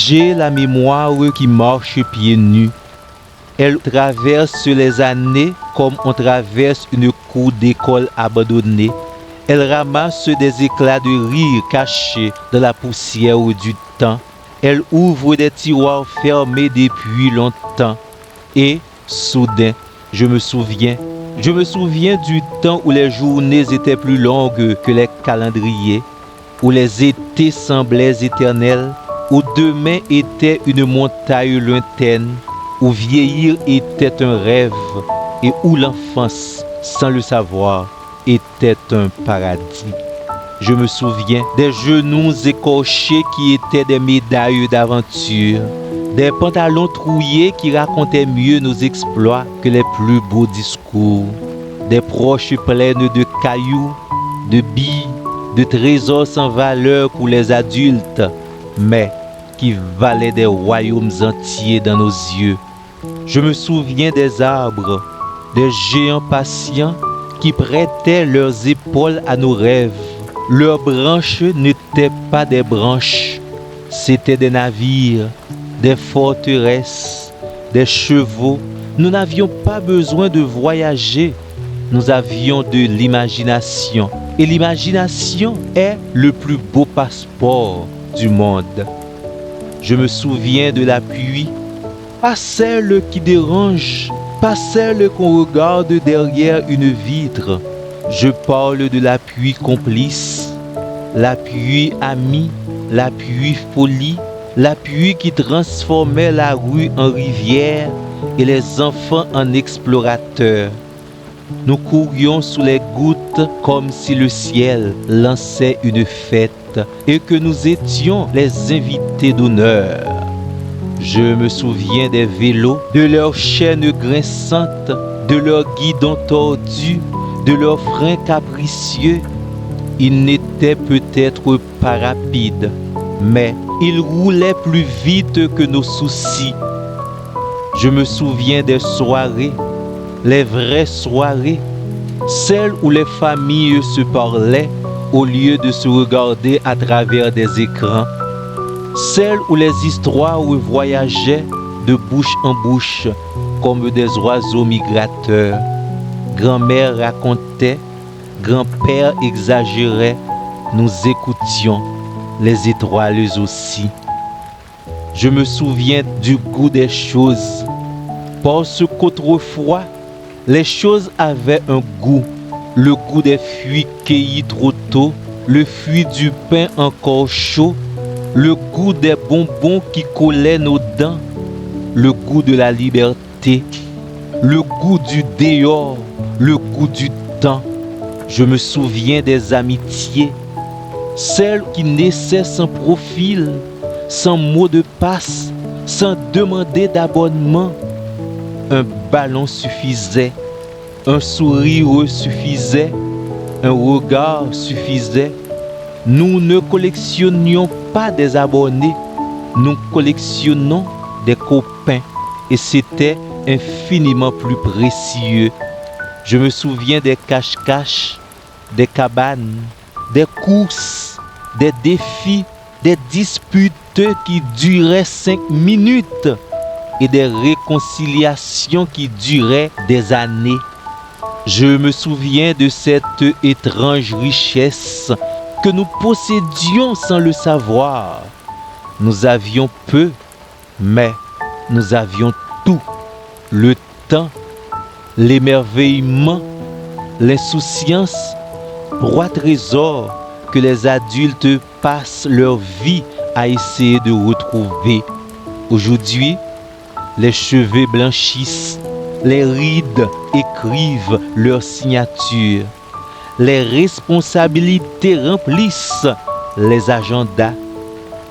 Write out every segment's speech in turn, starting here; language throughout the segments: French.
J'ai la mémoire qui marche pieds nus. Elle traverse les années comme on traverse une cour d'école abandonnée. Elle ramasse des éclats de rire cachés dans la poussière du temps. Elle ouvre des tiroirs fermés depuis longtemps. Et, soudain, je me souviens du temps où les journées étaient plus longues que les calendriers, où les étés semblaient éternels, où demain était une montagne lointaine, où vieillir était un rêve et où l'enfance, sans le savoir, était un paradis. Je me souviens des genoux écorchés qui étaient des médailles d'aventure, des pantalons trouillés qui racontaient mieux nos exploits que les plus beaux discours, des poches pleines de cailloux, de billes, de trésors sans valeur pour les adultes, mais qui valaient des royaumes entiers dans nos yeux. Je me souviens des arbres, des géants patients qui prêtaient leurs épaules à nos rêves. Leurs branches n'étaient pas des branches, c'étaient des navires, des forteresses, des chevaux. Nous n'avions pas besoin de voyager, nous avions de l'imagination. Et l'imagination est le plus beau passeport du monde. Je me souviens de la pluie, pas celle qui dérange, pas celle qu'on regarde derrière une vitre. Je parle de la pluie complice, la pluie amie, la pluie folie, la pluie qui transformait la rue en rivière et les enfants en explorateurs. Nous courions sous les gouttes comme si le ciel lançait une fête et que nous étions les invités d'honneur. Je me souviens des vélos, de leurs chaînes grinçantes, de leurs guidons tordus, de leurs freins capricieux. Ils n'étaient peut-être pas rapides, mais ils roulaient plus vite que nos soucis. Je me souviens des soirées, les vraies soirées, celles où les familles se parlaient au lieu de se regarder à travers des écrans, celles où les histoires voyageaient de bouche en bouche comme des oiseaux migrateurs. Grand-mère racontait, grand-père exagérait, nous écoutions, les étoiles aussi. Je me souviens du goût des choses, parce qu'autrefois, les choses avaient un goût, le goût des fruits cueillis trop tôt, le fruit du pain encore chaud, le goût des bonbons qui collaient nos dents, le goût de la liberté, le goût du dehors, le goût du temps. Je me souviens des amitiés, celles qui naissaient sans profil, sans mot de passe, sans demander d'abonnement. Un ballon suffisait, un sourire suffisait, un regard suffisait. Nous ne collectionnions pas des abonnés, nous collectionnons des copains et c'était infiniment plus précieux. Je me souviens des cache-cache, des cabanes, des courses, des défis, des disputes qui duraient 5 minutes et des réconciliations qui duraient des années. Je me souviens de cette étrange richesse que nous possédions sans le savoir. Nous avions peu, mais nous avions tout. Le temps, l'émerveillement, l'insouciance, 3 trésors que les adultes passent leur vie à essayer de retrouver. Aujourd'hui, les cheveux blanchissent, les rides écrivent leur signature, les responsabilités remplissent les agendas,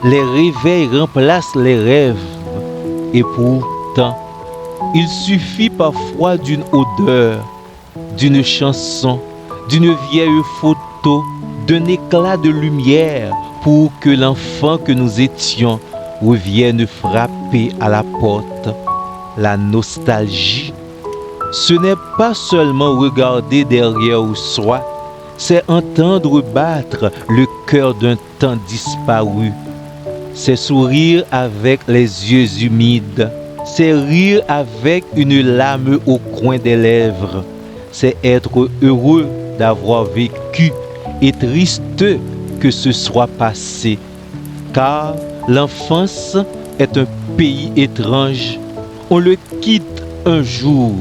les réveils remplacent les rêves. Et pourtant, il suffit parfois d'une odeur, d'une chanson, d'une vieille photo, d'un éclat de lumière pour que l'enfant que nous étions revienne frapper à la porte. La nostalgie, ce n'est pas seulement regarder derrière soi, c'est entendre battre le cœur d'un temps disparu. c'est sourire avec les yeux humides, c'est rire avec une larme au coin des lèvres, c'est être heureux d'avoir vécu et triste que ce soit passé, car l'enfance est un pays étrange, on le quitte un jour,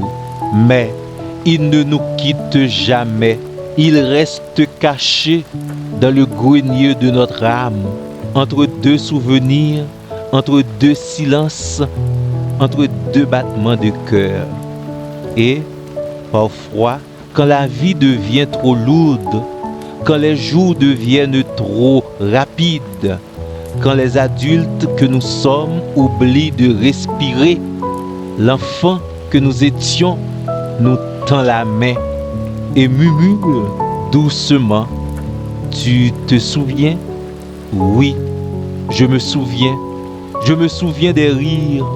mais il ne nous quitte jamais, il reste caché dans le grenier de notre âme, entre deux souvenirs, entre deux silences, entre deux battements de cœur. Et parfois, quand la vie devient trop lourde, quand les jours deviennent trop rapides, quand les adultes que nous sommes oublient de respirer, l'enfant que nous étions nous tend la main et murmure doucement: tu te souviens? Oui, je me souviens. Je me souviens des rires.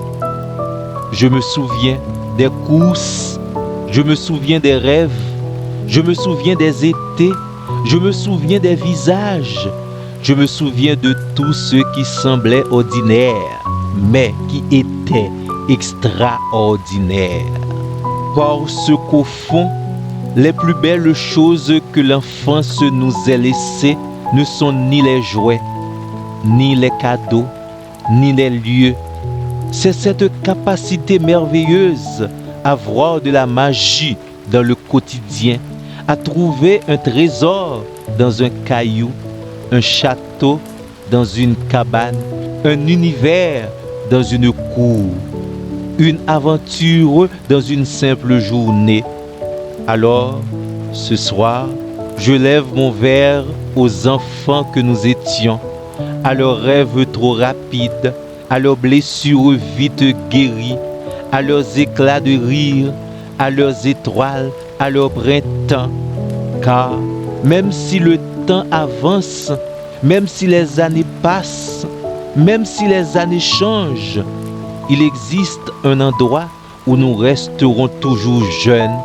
Je me souviens des courses. Je me souviens des rêves. Je me souviens des étés. Je me souviens des visages. Je me souviens de tout ce qui semblait ordinaire, mais qui était extraordinaire. Parce qu'au fond, les plus belles choses que l'enfance nous ait laissées ne sont ni les jouets, ni les cadeaux, ni les lieux. C'est cette capacité merveilleuse à voir de la magie dans le quotidien, à trouver un trésor dans un caillou, un château dans une cabane, un univers dans une cour, une aventure dans une simple journée. Alors, ce soir, je lève mon verre aux enfants que nous étions, à leurs rêves trop rapides, à leurs blessures vite guéries, à leurs éclats de rire, à leurs étoiles, à leur printemps. Car même si le temps avance, même si les années passent, même si les années changent, il existe un endroit où nous resterons toujours jeunes,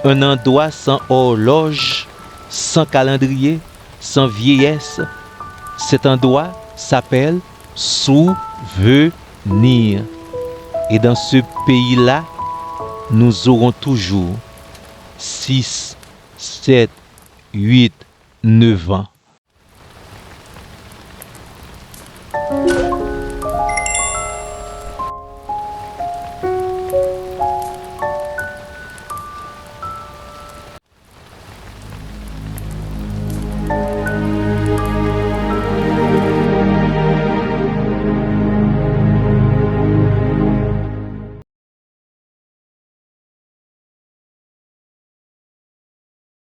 un endroit sans horloge, sans calendrier, sans vieillesse. Cet endroit s'appelle Souvenir. Et dans ce pays-là, nous aurons toujours 6, 7, 8, 9 ans.